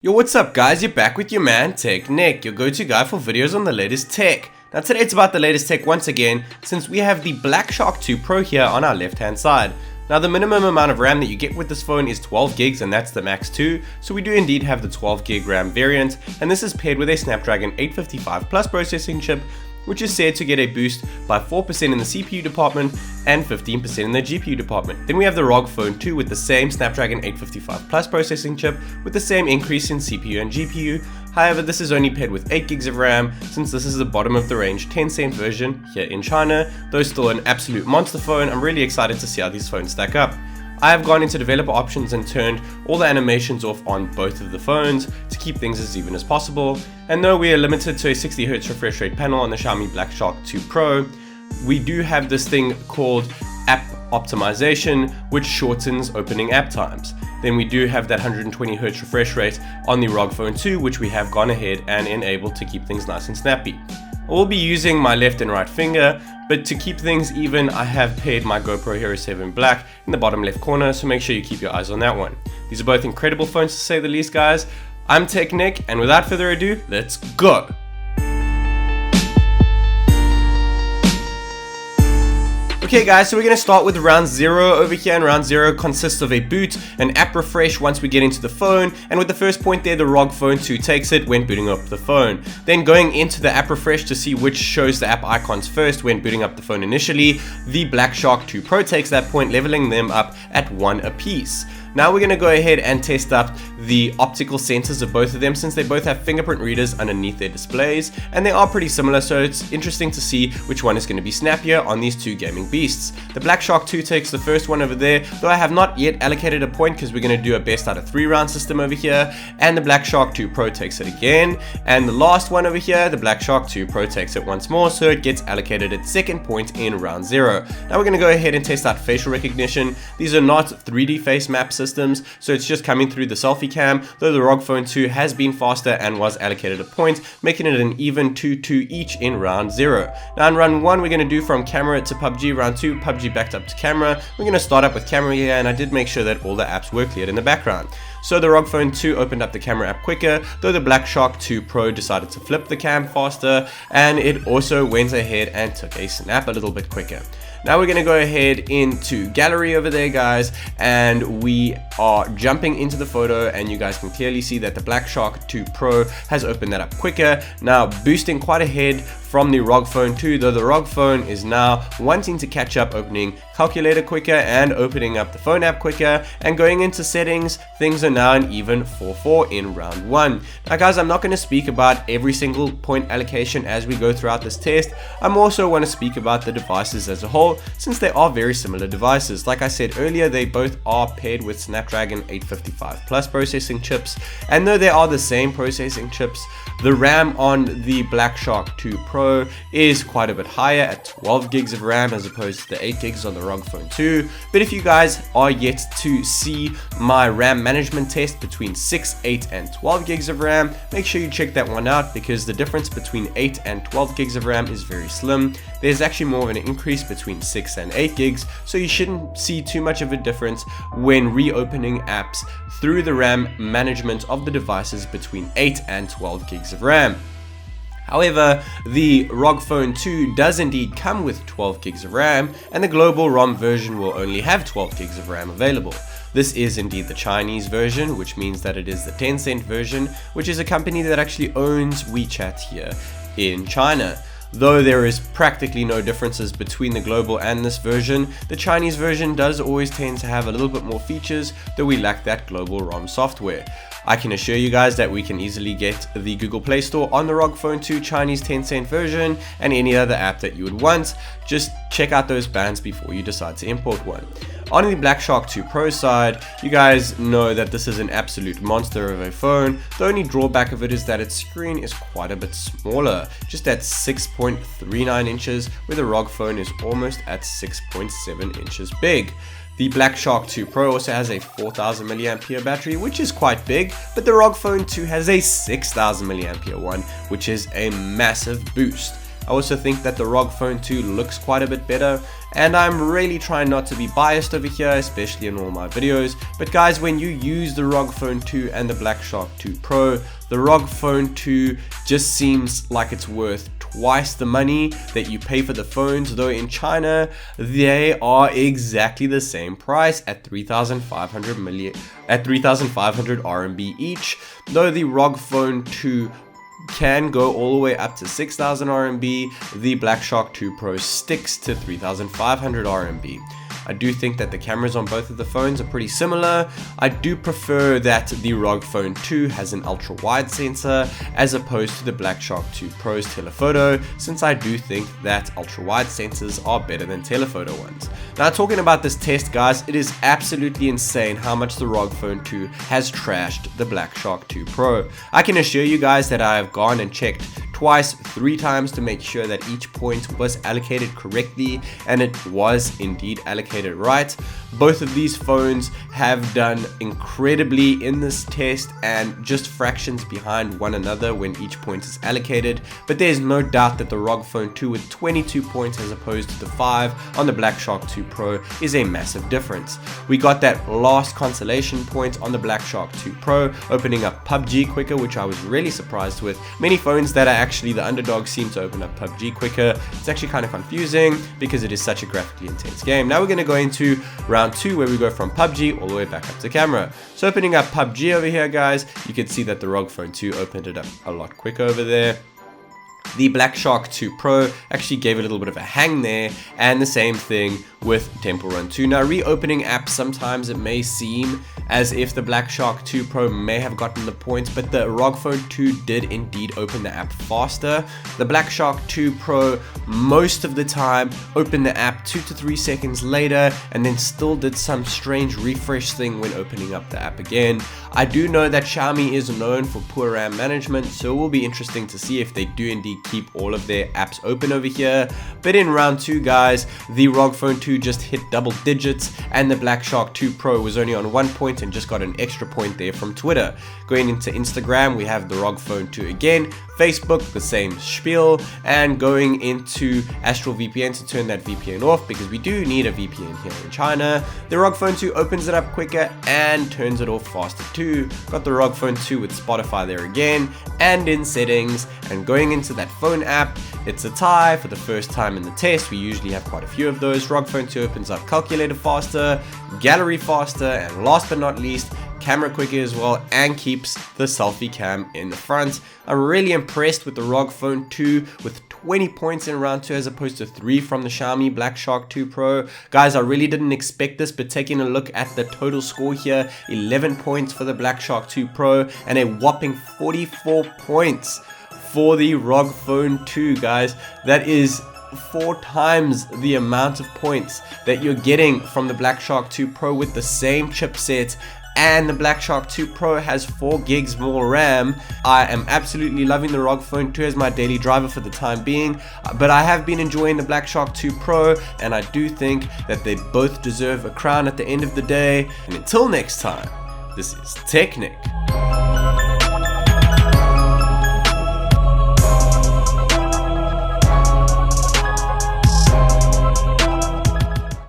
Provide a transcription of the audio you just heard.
Yo, what's up guys, you're back with your man TechNick, your go-to guy for videos on the latest tech. Now today it's about the latest tech once again, since we have the Black Shark 2 Pro here on our left hand side. Now the minimum amount of RAM that you get with this phone is 12 gigs and that's the Max 2, so we do indeed have the 12 gig RAM variant, and this is paired with a Snapdragon 855 Plus processing chip, which is said to get a boost by 4% in the CPU department and 15% in the GPU department. Then we have the ROG Phone 2 with the same Snapdragon 855 Plus processing chip with the same increase in CPU and GPU. However, this is only paired with 8 gigs of RAM, since this is the bottom of the range 10-cent version here in China. Though still an absolute monster phone, I'm really excited to see how these phones stack up. I have gone into developer options and turned all the animations off on both of the phones to keep things as even as possible. And though we are limited to a 60Hz refresh rate panel on the Xiaomi Black Shark 2 Pro, we do have this thing called app optimization, which shortens opening app times. Then we do have that 120Hz refresh rate on the ROG Phone 2, which we have gone ahead and enabled to keep things nice and snappy. I will be using my left and right finger, but to keep things even, I have paired my GoPro Hero 7 Black in the bottom left corner, so make sure you keep your eyes on that one. These are both incredible phones to say the least, guys. I'm TechNick, and without further ado, let's go! Okay guys, so we're going to start with round 0 over here, and round 0 consists of a boot, an app refresh once we get into the phone, and with the first point there, the ROG Phone 2 takes it when booting up the phone. Then going into the app refresh to see which shows the app icons first when booting up the phone initially, the Black Shark 2 Pro takes that point, leveling them up at 1 apiece. Now we're going to go ahead and test up the optical sensors of both of them, since they both have fingerprint readers underneath their displays, and they are pretty similar, so it's interesting to see which one is going to be snappier on these two gaming beasts. The Black Shark 2 takes the first one over there, though I have not yet allocated a point because we're going to do a best out of 3 round system over here, and the Black Shark 2 Pro takes it again, and the last one over here, the Black Shark 2 Pro takes it once more, so it gets allocated its second point in round 0. Now we're going to go ahead and test out facial recognition. These are not 3D face map systems, so it's just coming through the selfie cam, though the ROG Phone 2 has been faster and was allocated a point, making it an even 2-2 each in round 0. Now in round 1 we're going to do from camera to PUBG, round 2 PUBG backed up to camera. We're going to start up with camera here, and I did make sure that all the apps were cleared in the background. So the ROG Phone 2 opened up the camera app quicker, though the Black Shark 2 Pro decided to flip the cam faster, and it also went ahead and took a snap a little bit quicker. Now we're going to go ahead into gallery over there, guys, and we are jumping into the photo, and you guys can clearly see that the Black Shark 2 Pro has opened that up quicker, now boosting quite ahead from the ROG Phone 2, though the ROG Phone is now wanting to catch up, opening calculator quicker and opening up the phone app quicker, and going into settings, things are now an even 4-4 in round 1. Now guys, I'm not going to speak about every single point allocation as we go throughout this test. I'm also want to speak about the devices as a whole, since they are very similar devices. Like I said earlier, they both are paired with Snapdragon 855 Plus processing chips, and though they are the same processing chips, the RAM on the Black Shark 2 Pro is quite a bit higher at 12 gigs of RAM as opposed to the 8 gigs on the ROG Phone 2. But if you guys are yet to see my RAM management test between 6, 8 and 12 gigs of RAM, make sure you check that one out, because the difference between 8 and 12 gigs of RAM is very slim. There's actually more of an increase between 6 and 8 gigs, so you shouldn't see too much of a difference when reopening apps through the RAM management of the devices between 8 and 12 gigs of RAM. However, the ROG Phone 2 does indeed come with 12 gigs of RAM, and the global ROM version will only have 12 gigs of RAM available. This is indeed the Chinese version, which means that it is the Tencent version, which is a company that actually owns WeChat here in China. Though there is practically no differences between the global and this version, the Chinese version does always tend to have a little bit more features, though we lack that global ROM software. I can assure you guys that we can easily get the Google Play Store on the ROG Phone 2 Chinese Tencent version and any other app that you would want. Just check out those bans before you decide to import one. On the Black Shark 2 Pro side, you guys know that this is an absolute monster of a phone. The only drawback of it is that its screen is quite a bit smaller, just at 6.39 inches, where the ROG Phone is almost at 6.7 inches big. The Black Shark 2 Pro also has a 4000 mAh battery, which is quite big, but the ROG Phone 2 has a 6000 mAh one, which is a massive boost. I also think that the ROG Phone 2 looks quite a bit better, and I'm really trying not to be biased over here, especially in all my videos. But guys, when you use the ROG Phone 2 and the Black Shark 2 Pro, the ROG Phone 2 just seems like it's worth twice the money that you pay for the phones, though in China they are exactly the same price at 3,500 RMB each, though the ROG Phone 2 can go all the way up to 6,000 RMB. The Black Shark 2 Pro sticks to 3,500 RMB. I do think that the cameras on both of the phones are pretty similar. I do prefer that the ROG Phone 2 has an ultra wide sensor as opposed to the Black Shark 2 Pro's telephoto, since I do think that ultra wide sensors are better than telephoto ones. Now, talking about this test, guys, it is absolutely insane how much the ROG Phone 2 has trashed the Black Shark 2 Pro. I can assure you guys that I have gone and checked twice, 3 times to make sure that each point was allocated correctly, and it was indeed allocated right. Both of these phones have done incredibly in this test and just fractions behind one another when each point is allocated, but there's no doubt that the ROG Phone 2 with 22 points as opposed to the 5 on the Black Shark 2 Pro is a massive difference. We got that last consolation point on the Black Shark 2 Pro, opening up PUBG quicker, which I was really surprised with. Many phones that are actually the underdog seem to open up PUBG quicker. It's actually kind of confusing because it is such a graphically intense game. Now we're going to go into round 2, where we go from PUBG all the way back up to camera. So opening up PUBG over here, guys, you can see that the ROG Phone 2 opened it up a lot quicker over there. The Black Shark 2 Pro actually gave it a little bit of a hang there, and the same thing with Temple Run 2. Now, reopening apps, sometimes it may seem as if the Black Shark 2 Pro may have gotten the points, but the ROG Phone 2 did indeed open the app faster. The Black Shark 2 Pro most of the time opened the app 2 to 3 seconds later, and then still did some strange refresh thing when opening up the app again. I do know that Xiaomi is known for poor RAM management, so it will be interesting to see if they do indeed keep all of their apps open over here. But in round 2, guys, the ROG Phone 2 just hit double digits, and the Black Shark 2 Pro was only on 1 point and just got an extra point there from Twitter. Going into Instagram, we have the ROG Phone 2 again, Facebook, the same spiel, and going into Astral VPN to turn that VPN off, because we do need a VPN here in China. The ROG Phone 2 opens it up quicker and turns it off faster too. Got the ROG Phone 2 with Spotify there again, and in settings, and going into that phone app, it's a tie for the first time in the test. We usually have quite a few of those. ROG Phone 2 opens up calculator faster, gallery faster, and last but not least, camera quicker as well, and keeps the selfie cam in the front. I'm really impressed with the ROG Phone 2 with 20 points in round 2 as opposed to 3 from the Xiaomi Black Shark 2 Pro. Guys, I really didn't expect this, but taking a look at the total score here, 11 points for the Black Shark 2 Pro and a whopping 44 points for the ROG Phone 2, guys. That is 4 times the amount of points that you're getting from the Black Shark 2 Pro with the same chipset, and the Black Shark 2 Pro has 4 gigs more RAM. I am absolutely loving the ROG Phone 2 as my daily driver for the time being, but I have been enjoying the Black Shark 2 Pro, and I do think that they both deserve a crown at the end of the day. And until next time, this is TechNick.